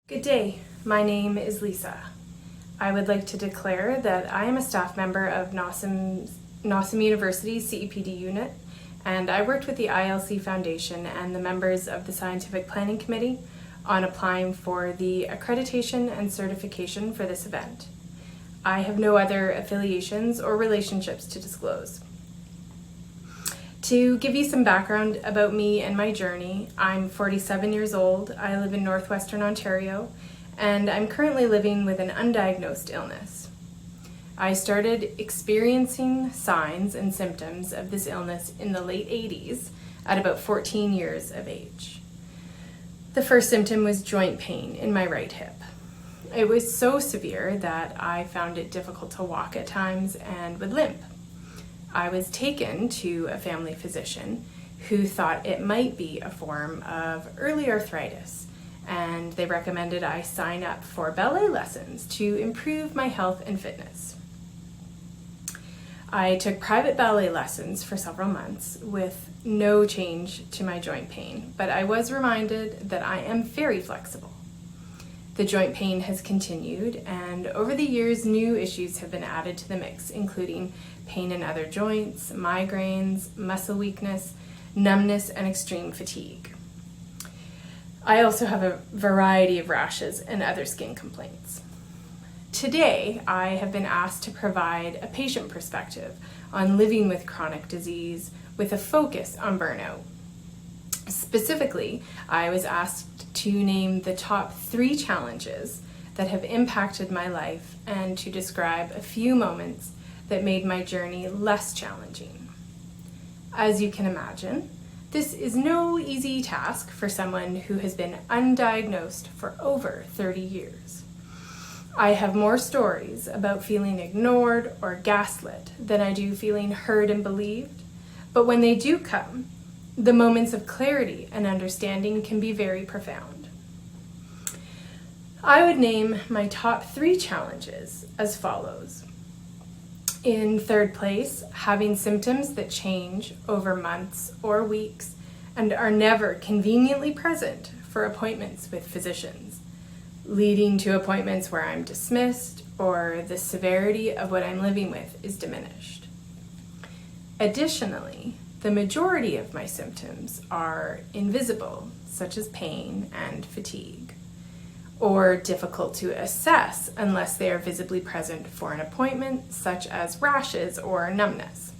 Good day, my name is Lisa. I would like to declare that I am a staff member of Nossum University's CEPD unit, and I worked with the ILC Foundation and the members of the Scientific Planning Committee on applying for the accreditation and certification for this event. I have no other affiliations or relationships to disclose. To give you some background about me and my journey, I'm 47 years old, I live in northwestern Ontario, and I'm currently living with an undiagnosed illness. I started experiencing signs and symptoms of this illness in the late 80s at about 14 years of age. The first symptom was joint pain in my right hip. It was so severe that I found it difficult to walk at times and would limp. I was taken to a family physician who thought it might be a form of early arthritis, and they recommended I sign up for ballet lessons to improve my health and fitness. I took private ballet lessons for several months with no change to my joint pain, but I was reminded that I am very flexible. The joint pain has continued, and over the years, new issues have been added to the mix, including pain in other joints, migraines, muscle weakness, numbness, and extreme fatigue. I also have a variety of rashes and other skin complaints. Today, I have been asked to provide a patient perspective on living with chronic disease with a focus on burnout. Specifically, I was asked to name the top 3 challenges that have impacted my life and to describe a few moments that made my journey less challenging. As you can imagine, this is no easy task for someone who has been undiagnosed for over 30 years. I have more stories about feeling ignored or gaslit than I do feeling heard and believed, but when they do come, the moments of clarity and understanding can be very profound. I would name my top 3 challenges as follows. In third place, having symptoms that change over months or weeks and are never conveniently present for appointments with physicians, leading to appointments where I'm dismissed or the severity of what I'm living with is diminished. Additionally, the majority of my symptoms are invisible, such as pain and fatigue, or difficult to assess unless they are visibly present for an appointment, such as rashes or numbness.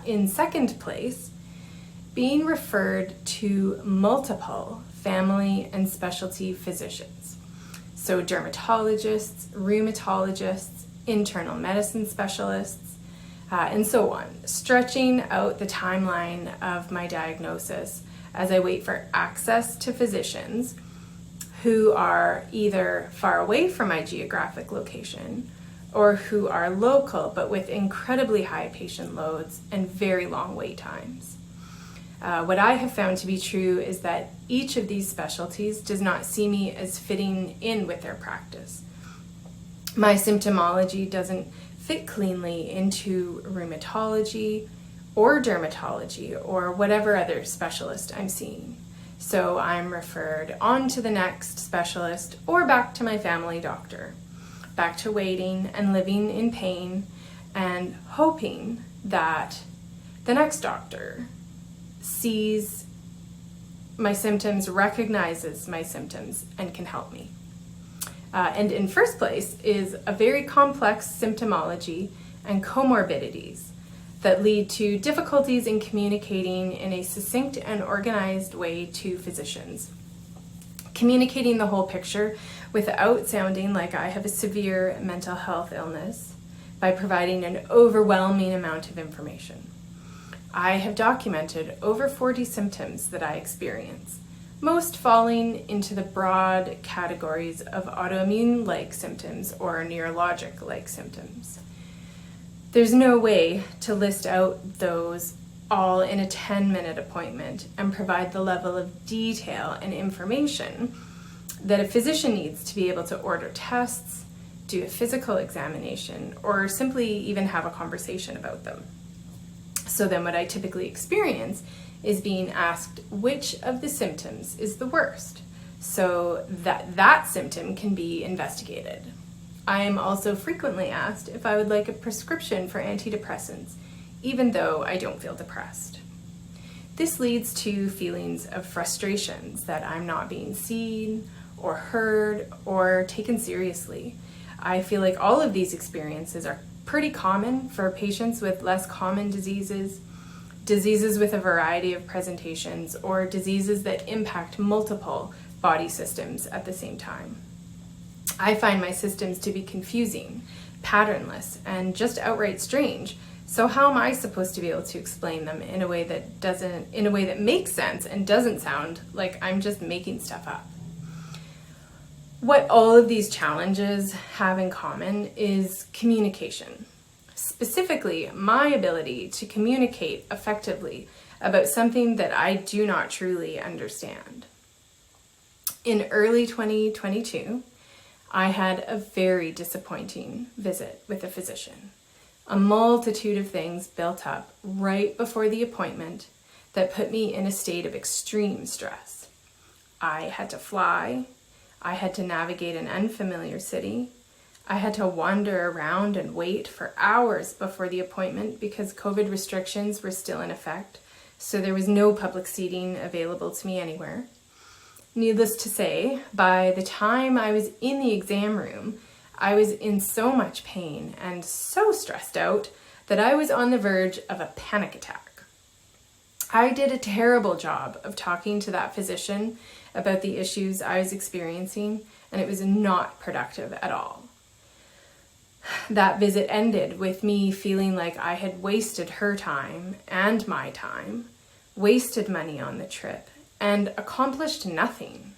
In second place, being referred to multiple family and specialty physicians, so dermatologists, rheumatologists, internal medicine specialists, and so on, stretching out the timeline of my diagnosis as I wait for access to physicians who are either far away from my geographic location or who are local but with incredibly high patient loads and very long wait times. What I have found to be true is that each of these specialties does not see me as fitting in with their practice. My symptomology doesn't fit cleanly into rheumatology or dermatology or whatever other specialist I'm seeing. So I'm referred on to the next specialist or back to my family doctor, back to waiting and living in pain and hoping that the next doctor sees my symptoms, recognizes my symptoms, and can help me. And in first place is a very complex symptomology and comorbidities that lead to difficulties in communicating in a succinct and organized way to physicians. Communicating the whole picture without sounding like I have a severe mental health illness by providing an overwhelming amount of information. I have documented over 40 symptoms that I experience, most falling into the broad categories of autoimmune-like symptoms or neurologic-like symptoms. There's no way to list out those all in a 10-minute appointment and provide the level of detail and information that a physician needs to be able to order tests, do a physical examination, or simply even have a conversation about them. So then what I typically experience is being asked which of the symptoms is the worst, so that symptom can be investigated. I am also frequently asked if I would like a prescription for antidepressants, even though I don't feel depressed. This leads to feelings of frustrations that I'm not being seen or heard or taken seriously. I feel like all of these experiences are pretty common for patients with less common diseases with a variety of presentations, or diseases that impact multiple body systems at the same time. I find my systems to be confusing, patternless, and just outright strange. So how am I supposed to be able to explain them in a way that makes sense and doesn't sound like I'm just making stuff up? What all of these challenges have in common is communication. Specifically, my ability to communicate effectively about something that I do not truly understand. In early 2022, I had a very disappointing visit with a physician. A multitude of things built up right before the appointment that put me in a state of extreme stress. I had to fly. I had to navigate an unfamiliar city. I had to wander around and wait for hours before the appointment because COVID restrictions were still in effect, so there was no public seating available to me anywhere. Needless to say, by the time I was in the exam room, I was in so much pain and so stressed out that I was on the verge of a panic attack. I did a terrible job of talking to that physician about the issues I was experiencing, and it was not productive at all. That visit ended with me feeling like I had wasted her time and my time, wasted money on the trip, and accomplished nothing.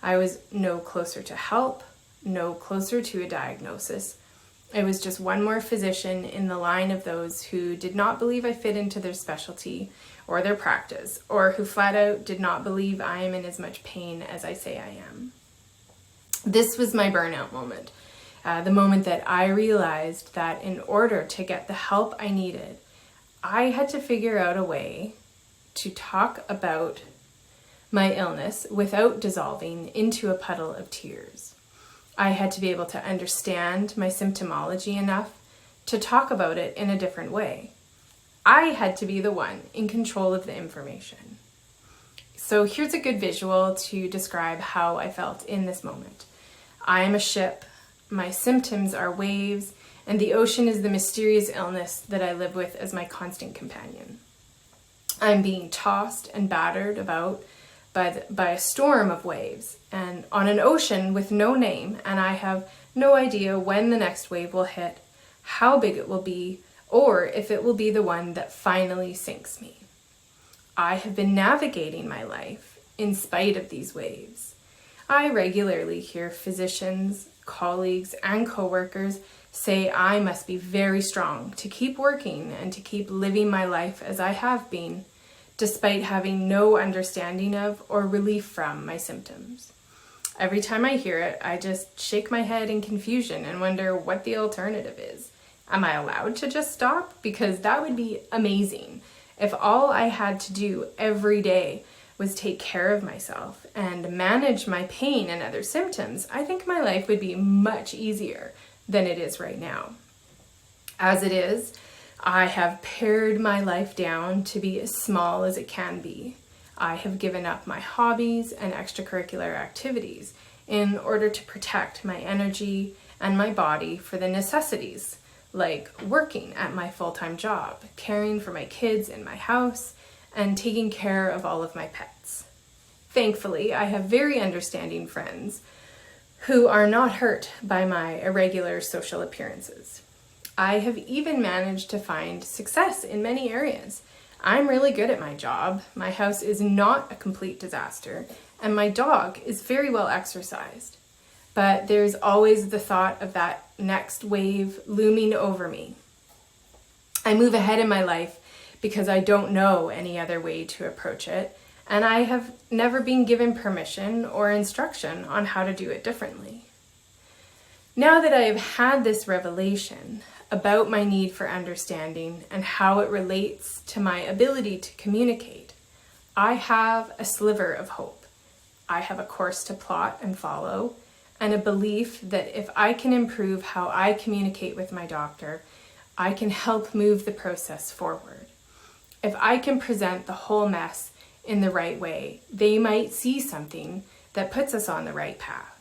I was no closer to help, no closer to a diagnosis. I was just one more physician in the line of those who did not believe I fit into their specialty or their practice, or who flat out did not believe I am in as much pain as I say I am. This was my burnout moment. The moment that I realized that in order to get the help I needed, I had to figure out a way to talk about my illness without dissolving into a puddle of tears. I had to be able to understand my symptomology enough to talk about it in a different way. I had to be the one in control of the information. So here's a good visual to describe how I felt in this moment. I am a ship. My symptoms are waves, and the ocean is the mysterious illness that I live with as my constant companion. I'm being tossed and battered about by a storm of waves, and on an ocean with no name, and I have no idea when the next wave will hit, how big it will be, or if it will be the one that finally sinks me. I have been navigating my life in spite of these waves. I regularly hear physicians, colleagues, and coworkers say I must be very strong to keep working and to keep living my life as I have been, despite having no understanding of or relief from my symptoms. Every time I hear it, I just shake my head in confusion and wonder what the alternative is. Am I allowed to just stop? Because that would be amazing. If all I had to do every day was take care of myself and manage my pain and other symptoms, I think my life would be much easier than it is right now. As it is, I have pared my life down to be as small as it can be. I have given up my hobbies and extracurricular activities in order to protect my energy and my body for the necessities, like working at my full-time job, caring for my kids in my house, and taking care of all of my pets. Thankfully, I have very understanding friends who are not hurt by my irregular social appearances. I have even managed to find success in many areas. I'm really good at my job, my house is not a complete disaster, and my dog is very well exercised. But there's always the thought of that next wave looming over me. I move ahead in my life because I don't know any other way to approach it, and I have never been given permission or instruction on how to do it differently. Now that I have had this revelation about my need for understanding and how it relates to my ability to communicate, I have a sliver of hope. I have a course to plot and follow, and a belief that if I can improve how I communicate with my doctor, I can help move the process forward. If I can present the whole mess in the right way, they might see something that puts us on the right path.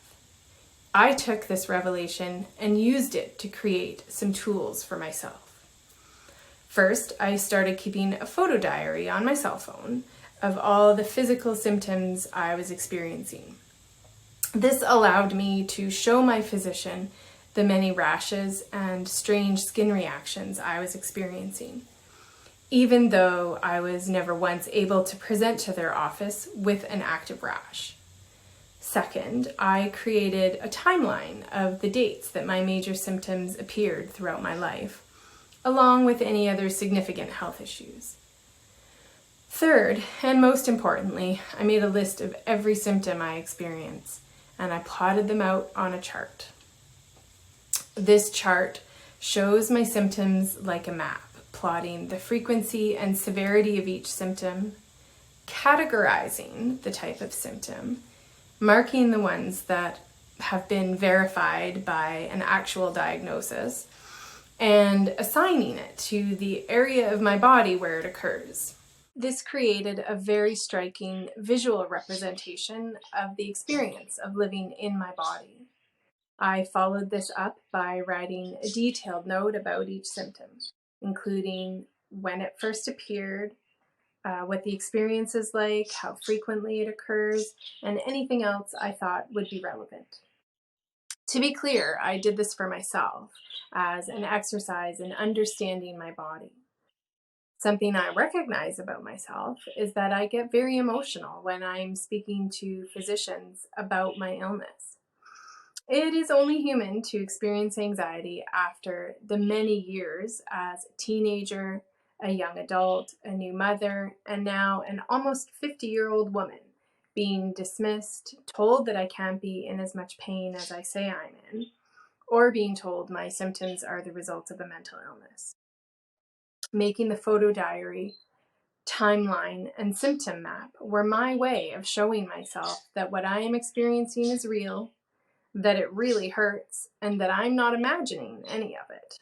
I took this revelation and used it to create some tools for myself. First, I started keeping a photo diary on my cell phone of all the physical symptoms I was experiencing. This allowed me to show my physician the many rashes and strange skin reactions I was experiencing, even though I was never once able to present to their office with an active rash. Second, I created a timeline of the dates that my major symptoms appeared throughout my life, along with any other significant health issues. Third, and most importantly, I made a list of every symptom I experienced, and I plotted them out on a chart. This chart shows my symptoms like a map, plotting the frequency and severity of each symptom, categorizing the type of symptom, marking the ones that have been verified by an actual diagnosis, and assigning it to the area of my body where it occurs. This created a very striking visual representation of the experience of living in my body. I followed this up by writing a detailed note about each symptom, including when it first appeared, what the experience is like, how frequently it occurs, and anything else I thought would be relevant. To be clear, I did this for myself as an exercise in understanding my body. Something I recognize about myself is that I get very emotional when I'm speaking to physicians about my illness. It is only human to experience anxiety after the many years as a teenager, a young adult, a new mother, and now an almost 50-year-old woman being dismissed, told that I can't be in as much pain as I say I'm in, or being told my symptoms are the result of a mental illness. Making the photo diary, timeline, and symptom map were my way of showing myself that what I am experiencing is real, that it really hurts, and that I'm not imagining any of it.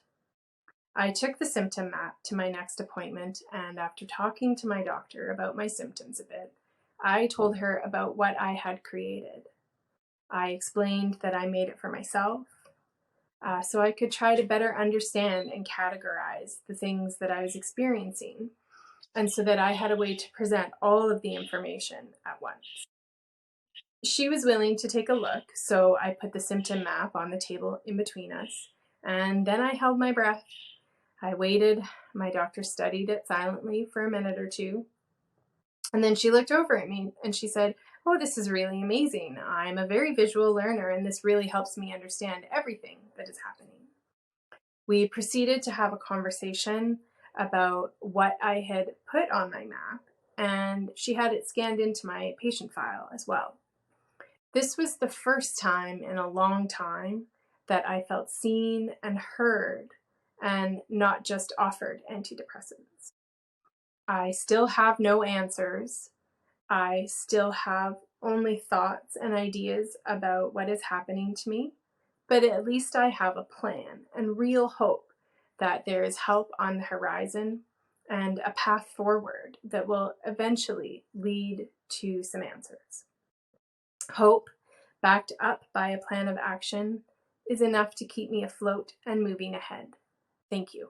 I took the symptom map to my next appointment, and after talking to my doctor about my symptoms a bit, I told her about what I had created. I explained that I made it for myself, so I could try to better understand and categorize the things that I was experiencing, and so that I had a way to present all of the information at once. She was willing to take a look, so I put the symptom map on the table in between us, and then I held my breath. I waited. My doctor studied it silently for a minute or two, and then she looked over at me and she said, "Oh, this is really amazing. I'm a very visual learner, and this really helps me understand everything that is happening." We proceeded to have a conversation about what I had put on my map, and she had it scanned into my patient file as well. This was the first time in a long time that I felt seen and heard and not just offered antidepressants. I still have no answers. I still have only thoughts and ideas about what is happening to me, but at least I have a plan and real hope that there is help on the horizon and a path forward that will eventually lead to some answers. Hope, backed up by a plan of action, is enough to keep me afloat and moving ahead. Thank you.